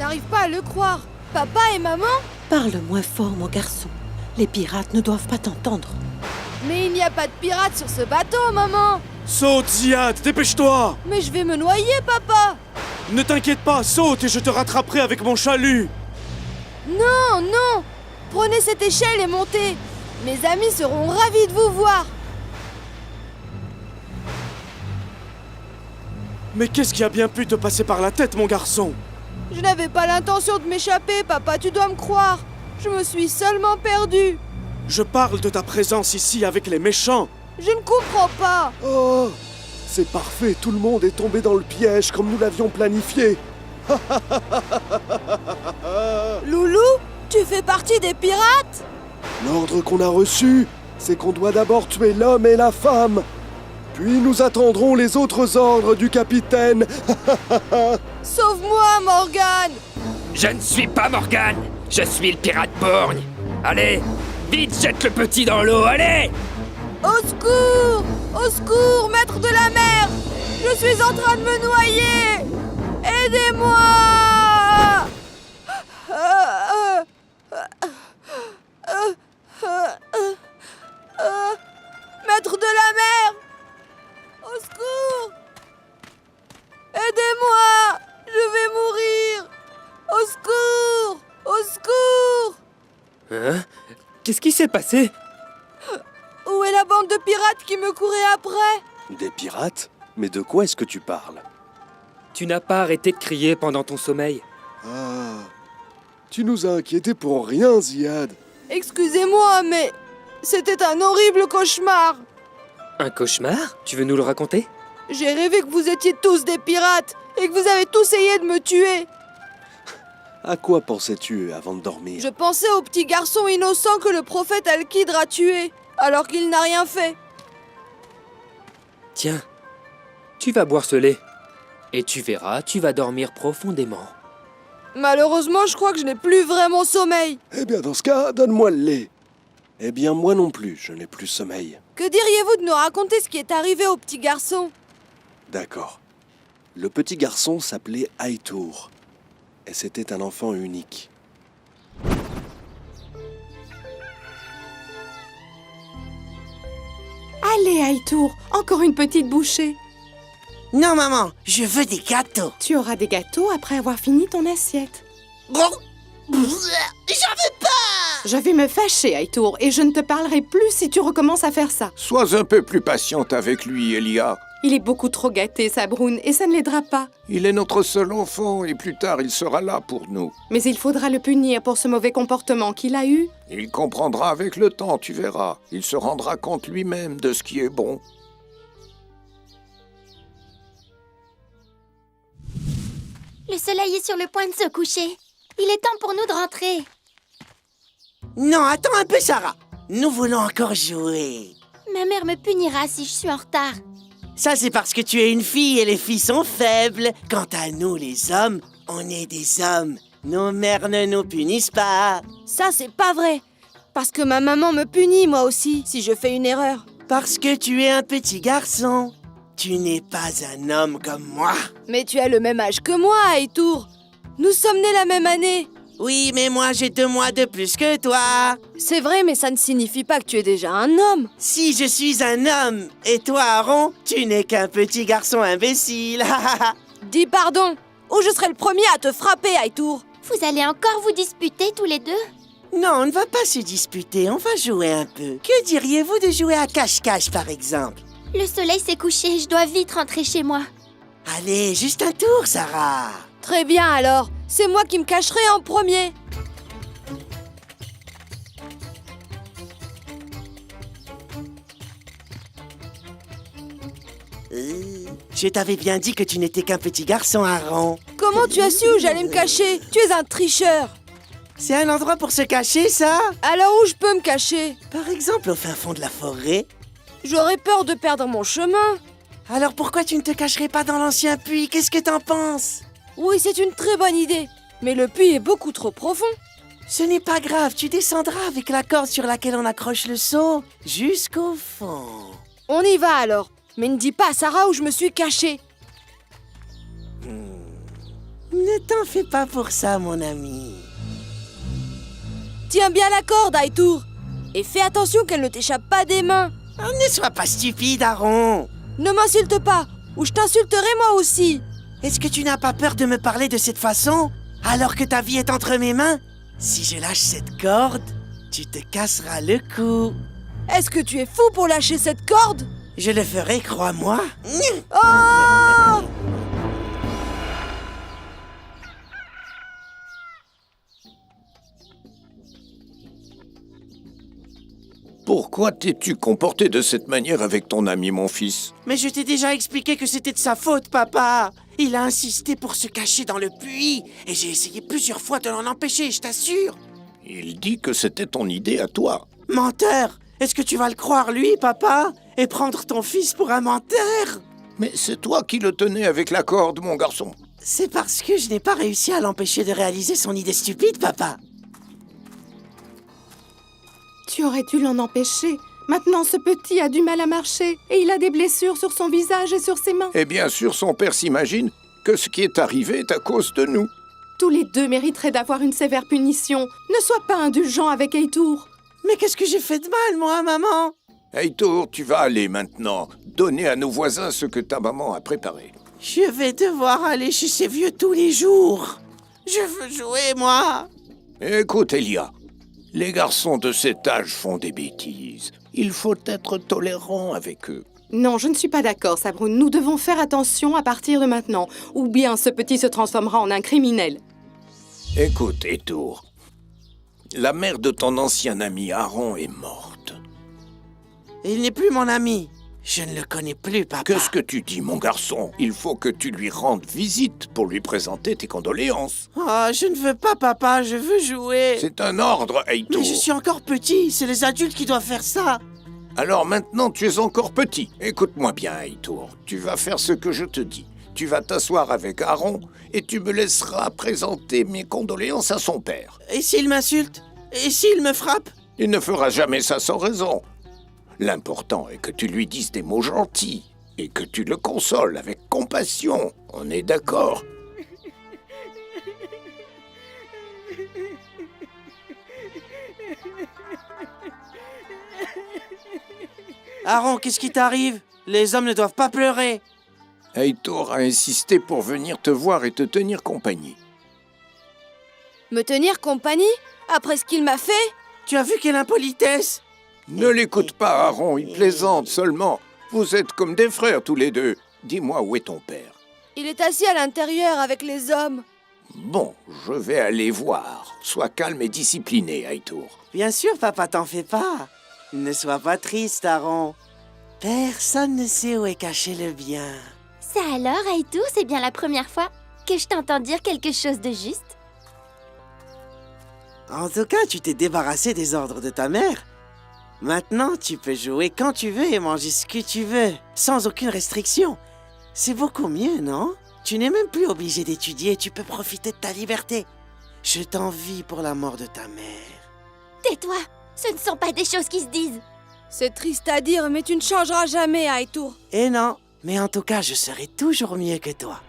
n'arrive pas à le croire. Papa et maman? Parle moins fort, mon garçon. Les pirates ne doivent pas t'entendre. Mais il n'y a pas de pirates sur ce bateau, maman. Saute, Ziad, dépêche-toi! Mais je vais me noyer, papa. Ne t'inquiète pas, saute et je te rattraperai avec mon chalut! Non, non. Prenez cette échelle et montez. Mes amis seront ravis de vous voir. Mais qu'est-ce qui a bien pu te passer par la tête, mon garçon? Je n'avais pas l'intention de m'échapper, papa, tu dois me croire. Je me suis seulement perdue. Je parle de ta présence ici avec les méchants. Je ne comprends pas. Oh, c'est parfait, tout le monde est tombé dans le piège comme nous l'avions planifié. Loulou, tu fais partie des pirates? L'ordre qu'on a reçu, c'est qu'on doit d'abord tuer l'homme et la femme. Puis nous attendrons les autres ordres du capitaine. Sauve-moi, Morgane. Je ne suis pas Morgane, je suis le pirate borgne. Allez, vite, jette le petit dans l'eau, allez! Au secours! Au secours, maître de la mer! Je suis en train de me noyer! Aidez-moi! Maître de la mer! Au secours! Aidez-moi! Je vais mourir! Au secours! Au secours! Hein? Qu'est-ce qui s'est passé? Où est la bande de pirates qui me courait après? Des pirates? Mais de quoi est-ce que tu parles? Tu n'as pas arrêté de crier pendant ton sommeil. Ah, tu nous as inquiétés pour rien, Ziad. Excusez-moi, mais c'était un horrible cauchemar. Un cauchemar? Tu veux nous le raconter? J'ai rêvé que vous étiez tous des pirates et que vous avez tous essayé de me tuer. À quoi pensais-tu avant de dormir? Je pensais au petit garçon innocent que le prophète Al-Qidr a tué, alors qu'il n'a rien fait. Tiens, tu vas boire ce lait. Et tu verras, tu vas dormir profondément. Malheureusement, je crois que je n'ai plus vraiment sommeil. Eh bien, dans ce cas, donne-moi le lait. Eh bien, moi non plus, je n'ai plus sommeil. Que diriez-vous de nous raconter ce qui est arrivé au petit garçon? D'accord. Le petit garçon s'appelait Aïtour. Et c'était un enfant unique. Allez, Aïtour, encore une petite bouchée. Non, maman, je veux des gâteaux. Tu auras des gâteaux après avoir fini ton assiette. J'en veux pas. Je vais me fâcher, Aïtour, et je ne te parlerai plus si tu recommences à faire ça. Sois un peu plus patiente avec lui, Elia. Il est beaucoup trop gâté, Sabroun, et ça ne l'aidera pas. Il est notre seul enfant et plus tard il sera là pour nous. Mais il faudra le punir pour ce mauvais comportement qu'il a eu. Il comprendra avec le temps, tu verras. Il se rendra compte lui-même de ce qui est bon. Le soleil est sur le point de se coucher. Il est temps pour nous de rentrer. Non, attends un peu, Sarah. Nous voulons encore jouer. Ma mère me punira si je suis en retard. Ça, c'est parce que tu es une fille et les filles sont faibles. Quant à nous, les hommes, on est des hommes. Nos mères ne nous punissent pas. Ça, c'est pas vrai. Parce que ma maman me punit, moi aussi, si je fais une erreur. Parce que tu es un petit garçon. Tu n'es pas un homme comme moi. Mais tu as le même âge que moi, Aïtour. Nous sommes nés la même année. Oui, mais moi, j'ai 2 mois de plus que toi. C'est vrai, mais ça ne signifie pas que tu es déjà un homme. Si je suis un homme, et toi, Aaron, tu n'es qu'un petit garçon imbécile. Dis pardon, ou je serai le premier à te frapper, Aïtour. Vous allez encore vous disputer tous les deux? Non, on ne va pas se disputer, on va jouer un peu. Que diriez-vous de jouer à cache-cache, par exemple? Le soleil s'est couché, je dois vite rentrer chez moi. Allez, juste un tour, Sarah. Très bien alors, c'est moi qui me cacherai en premier. Je t'avais bien dit que tu n'étais qu'un petit garçon, Aaron. Comment tu as su où j'allais me cacher? Tu es un tricheur. C'est un endroit pour se cacher, ça? Alors où je peux me cacher? Par exemple, au fin fond de la forêt. J'aurais peur de perdre mon chemin. Alors pourquoi tu ne te cacherais pas dans l'ancien puits? Qu'est-ce que t'en penses? Oui, c'est une très bonne idée. Mais le puits est beaucoup trop profond. Ce n'est pas grave, tu descendras avec la corde sur laquelle on accroche le seau jusqu'au fond. On y va alors. Mais ne dis pas à Sarah où je me suis cachée. Ne t'en fais pas pour ça, mon ami. Tiens bien la corde, Aitour. Et fais attention qu'elle ne t'échappe pas des mains. Oh, ne sois pas stupide, Aaron. Ne m'insulte pas, ou je t'insulterai moi aussi. Est-ce que tu n'as pas peur de me parler de cette façon, alors que ta vie est entre mes mains? Si je lâche cette corde, tu te casseras le cou. Est-ce que tu es fou pour lâcher cette corde? Je le ferai, crois-moi. Oh! Pourquoi t'es-tu comporté de cette manière avec ton ami, mon fils? Mais je t'ai déjà expliqué que c'était de sa faute, papa. Il a insisté pour se cacher dans le puits, et j'ai essayé plusieurs fois de l'en empêcher, je t'assure. Il dit que c'était ton idée à toi. Menteur! Est-ce que tu vas le croire, lui, papa? Et prendre ton fils pour un menteur? Mais c'est toi qui le tenais avec la corde, mon garçon. C'est parce que je n'ai pas réussi à l'empêcher de réaliser son idée stupide, papa. Tu aurais dû l'en empêcher. Maintenant, ce petit a du mal à marcher et il a des blessures sur son visage et sur ses mains. Et bien sûr, son père s'imagine que ce qui est arrivé est à cause de nous. Tous les deux mériteraient d'avoir une sévère punition. Ne sois pas indulgent avec Aitour. Mais qu'est-ce que j'ai fait de mal, moi, maman? Heitor, tu vas aller maintenant donner à nos voisins ce que ta maman a préparé. Je vais devoir aller chez ces vieux tous les jours. Je veux jouer, moi. Écoute, Elia, les garçons de cet âge font des bêtises. Il faut être tolérant avec eux. Non, je ne suis pas d'accord, Sabroun. Nous devons faire attention à partir de maintenant, ou bien ce petit se transformera en un criminel. Écoute, Heitor, la mère de ton ancien ami Aaron est morte. Il n'est plus mon ami. Je ne le connais plus, papa. Qu'est-ce que tu dis, mon garçon? Il faut que tu lui rendes visite pour lui présenter tes condoléances. Oh, je ne veux pas, papa. Je veux jouer. C'est un ordre, Heitor. Mais je suis encore petit. C'est les adultes qui doivent faire ça. Alors maintenant, tu es encore petit. Écoute-moi bien, Heitor. Tu vas faire ce que je te dis. Tu vas t'asseoir avec Aaron et tu me laisseras présenter mes condoléances à son père. Et s'il m'insulte? Et s'il me frappe? Il ne fera jamais ça sans raison. L'important est que tu lui dises des mots gentils et que tu le consoles avec compassion. On est d'accord? Aaron, qu'est-ce qui t'arrive? Les hommes ne doivent pas pleurer. Heitor a insisté pour venir te voir et te tenir compagnie. Me tenir compagnie? Après ce qu'il m'a fait? Tu as vu quelle impolitesse? Ne l'écoute pas, Aaron, il plaisante seulement. Vous êtes comme des frères tous les deux. Dis-moi, où est ton père? Il est assis à l'intérieur avec les hommes. Bon, je vais aller voir. Sois calme et discipliné, Heitor. Bien sûr, papa, t'en fais pas. Ne sois pas triste, Aaron. Personne ne sait où est caché le bien. Ça alors, Aitour, c'est bien la première fois que je t'entends dire quelque chose de juste. En tout cas, tu t'es débarrassé des ordres de ta mère. Maintenant, tu peux jouer quand tu veux et manger ce que tu veux, sans aucune restriction. C'est beaucoup mieux, non? Tu n'es même plus obligé d'étudier, tu peux profiter de ta liberté. Je t'envie pour la mort de ta mère. Tais-toi, ce ne sont pas des choses qui se disent. C'est triste à dire, mais tu ne changeras jamais, Aitour. Et non, mais en tout cas, je serai toujours mieux que toi.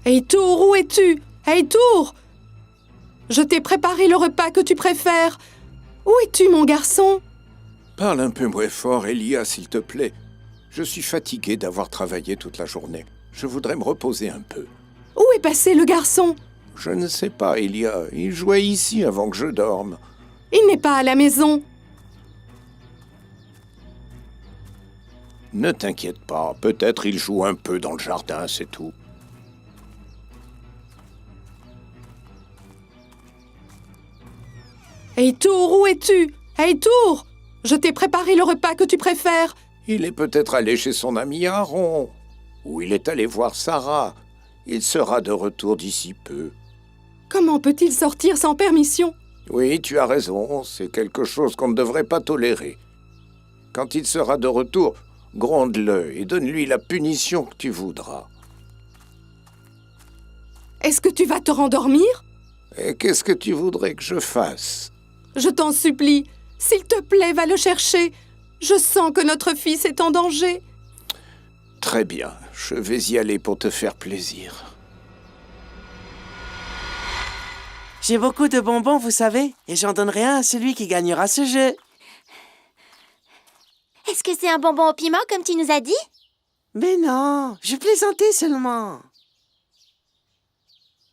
Aitour, où es-tu? Aitour! Je t'ai préparé le repas que tu préfères. Où es-tu, mon garçon? Parle un peu moins fort, Elia, s'il te plaît. Je suis fatigué d'avoir travaillé toute la journée. Je voudrais me reposer un peu. Où est passé le garçon? Je ne sais pas, Elia. Il jouait ici avant que je dorme. Il n'est pas à la maison. Ne t'inquiète pas. Peut-être il joue un peu dans le jardin, c'est tout. Aitour, où es-tu? Aitour! Je t'ai préparé le repas que tu préfères. Il est peut-être allé chez son ami Aaron. Ou il est allé voir Sarah. Il sera de retour d'ici peu. Comment peut-il sortir sans permission? Oui, tu as raison. C'est quelque chose qu'on ne devrait pas tolérer. Quand il sera de retour, gronde-le et donne-lui la punition que tu voudras. Est-ce que tu vas te rendormir? Et qu'est-ce que tu voudrais que je fasse? Je t'en supplie. S'il te plaît, va le chercher. Je sens que notre fils est en danger. Très bien, je vais y aller pour te faire plaisir. J'ai beaucoup de bonbons, vous savez, et j'en donnerai un à celui qui gagnera ce jeu. Est-ce que c'est un bonbon au piment comme tu nous as dit? Mais non, je plaisantais seulement.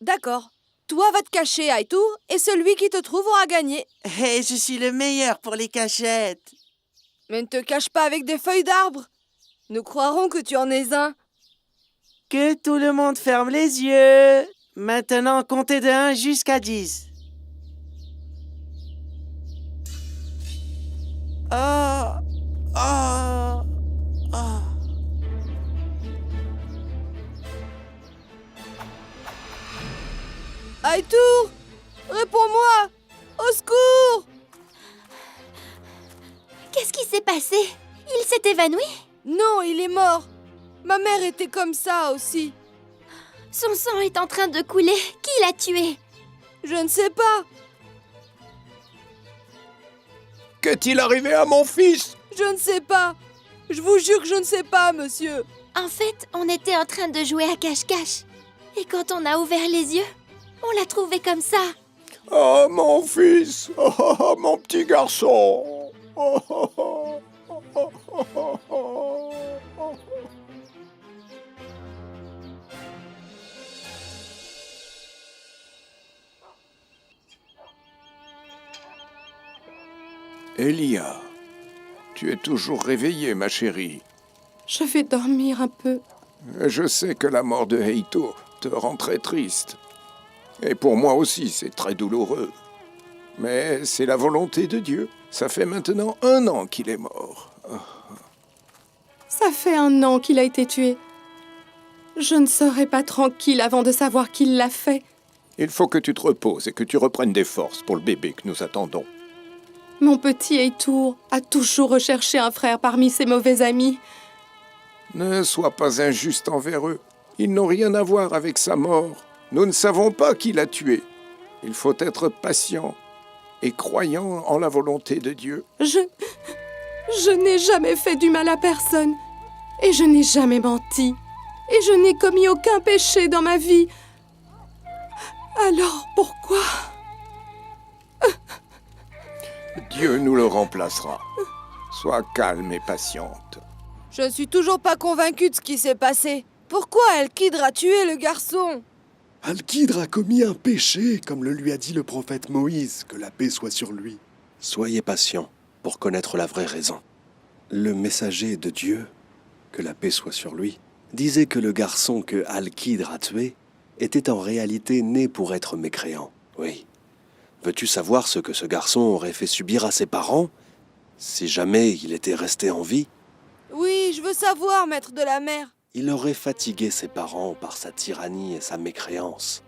D'accord. Toi, va te cacher, Aitour, et celui qui te trouve aura gagné. Hé, je suis le meilleur pour les cachettes. Mais ne te cache pas avec des feuilles d'arbre. Nous croirons que tu en es un. Que tout le monde ferme les yeux. Maintenant, comptez de 1 jusqu'à 10. Ah, ah, ah. Aitour, réponds-moi. Au secours! Qu'est-ce qui s'est passé? Il s'est évanoui? Non, il est mort. Ma mère était comme ça aussi. Son sang est en train de couler. Qui l'a tué? Je ne sais pas. Qu'est-il arrivé à mon fils? Je ne sais pas. Je vous jure que je ne sais pas, monsieur. En fait, on était en train de jouer à cache-cache. Et quand on a ouvert les yeux, on l'a trouvé comme ça. Oh, mon fils! Oh, mon petit garçon! Oh, oh, oh, oh, oh, oh, oh. Elia, tu es toujours réveillée, ma chérie. Je vais dormir un peu. Je sais que la mort de Heito te rend très triste. Et pour moi aussi, c'est très douloureux. Mais c'est la volonté de Dieu. Ça fait maintenant 1 an qu'il est mort. Ça fait 1 an qu'il a été tué. Je ne serai pas tranquille avant de savoir qui l'a fait. Il faut que tu te reposes et que tu reprennes des forces pour le bébé que nous attendons. Mon petit Aitour a toujours recherché un frère parmi ses mauvais amis. Ne sois pas injuste envers eux. Ils n'ont rien à voir avec sa mort. Nous ne savons pas qui l'a tué. Il faut être patient et croyant en la volonté de Dieu. Je n'ai jamais fait du mal à personne. Et je n'ai jamais menti. Et je n'ai commis aucun péché dans ma vie. Alors pourquoi? Dieu nous le remplacera. Sois calme et patiente. Je ne suis toujours pas convaincue de ce qui s'est passé. Pourquoi Elkidr a tué le garçon? Alkidr a commis un péché, comme le lui a dit le prophète Moïse, que la paix soit sur lui. Soyez patient pour connaître la vraie raison. Le messager de Dieu, que la paix soit sur lui, disait que le garçon que Alkidr a tué était en réalité né pour être mécréant. Oui. Veux-tu savoir ce que ce garçon aurait fait subir à ses parents si jamais il était resté en vie? Oui, je veux savoir, maître de la mer. Il aurait fatigué ses parents par sa tyrannie et sa mécréance,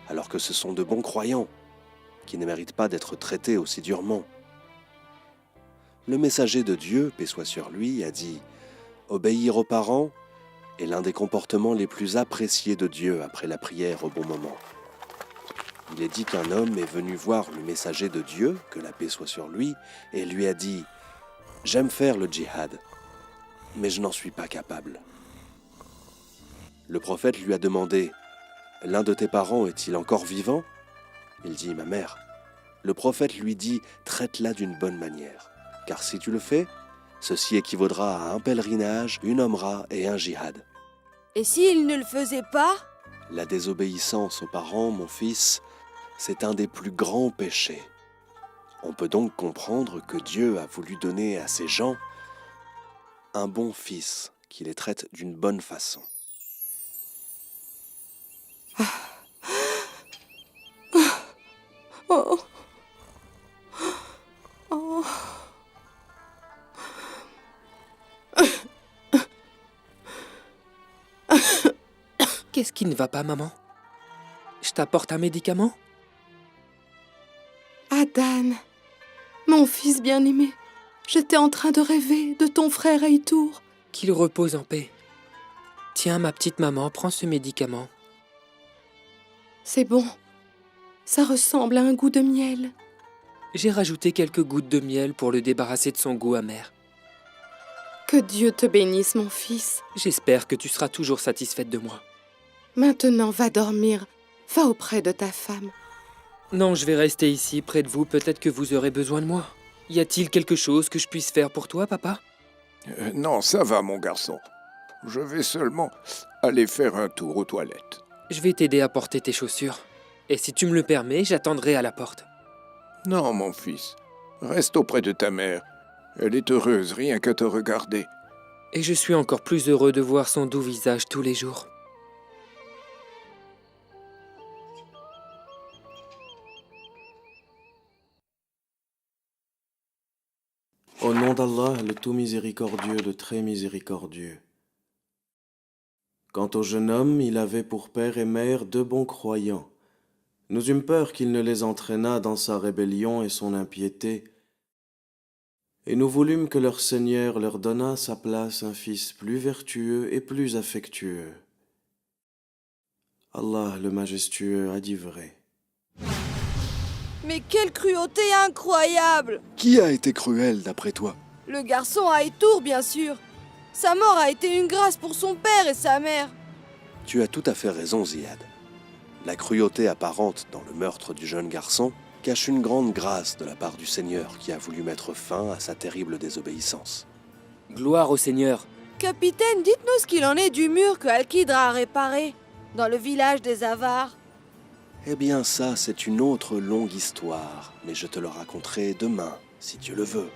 alors que ce sont de bons croyants qui ne méritent pas d'être traités aussi durement. Le messager de Dieu, paix soit sur lui, a dit « Obéir aux parents est l'un des comportements les plus appréciés de Dieu après la prière au bon moment. » Il est dit qu'un homme est venu voir le messager de Dieu, que la paix soit sur lui, et lui a dit « J'aime faire le djihad, mais je n'en suis pas capable. » Le prophète lui a demandé « L'un de tes parents est-il encore vivant ?» Il dit « Ma mère. » Le prophète lui dit « Traite-la d'une bonne manière, car si tu le fais, ceci équivaudra à un pèlerinage, une omra et un djihad. » Et s'il ne le faisait pas? La désobéissance aux parents, mon fils, c'est un des plus grands péchés. On peut donc comprendre que Dieu a voulu donner à ces gens un bon fils qui les traite d'une bonne façon. Oh. Oh. Qu'est-ce qui ne va pas, maman? Je t'apporte un médicament? Adan, mon fils bien-aimé, j'étais en train de rêver de ton frère Aitour. Qu'il repose en paix. Tiens, ma petite maman, prends ce médicament. C'est bon, ça ressemble à un goût de miel. J'ai rajouté quelques gouttes de miel pour le débarrasser de son goût amer. Que Dieu te bénisse, mon fils. J'espère que tu seras toujours satisfaite de moi. Maintenant, va dormir. Va auprès de ta femme. Non, je vais rester ici, près de vous. Peut-être que vous aurez besoin de moi. Y a-t-il quelque chose que je puisse faire pour toi, papa? Non, ça va, mon garçon. Je vais seulement aller faire un tour aux toilettes. Je vais t'aider à porter tes chaussures. Et si tu me le permets, j'attendrai à la porte. Non, mon fils. Reste auprès de ta mère. Elle est heureuse rien qu'à te regarder. Et je suis encore plus heureux de voir son doux visage tous les jours. Au nom d'Allah, le tout miséricordieux, le très miséricordieux. Quant au jeune homme, il avait pour père et mère 2 bons croyants. Nous eûmes peur qu'il ne les entraînât dans sa rébellion et son impiété, et nous voulûmes que leur Seigneur leur donnât à sa place un fils plus vertueux et plus affectueux. Allah le majestueux a dit vrai. Mais quelle cruauté incroyable! Qui a été cruel d'après toi? Le garçon à Aïtour, bien sûr. Sa mort a été une grâce pour son père et sa mère. Tu as tout à fait raison, Ziad. La cruauté apparente dans le meurtre du jeune garçon cache une grande grâce de la part du Seigneur qui a voulu mettre fin à sa terrible désobéissance. Gloire au Seigneur. Capitaine, dites-nous ce qu'il en est du mur que Al-Qidra a réparé, dans le village des Avars. Eh bien ça, c'est une autre longue histoire, mais je te le raconterai demain, si Dieu le veut.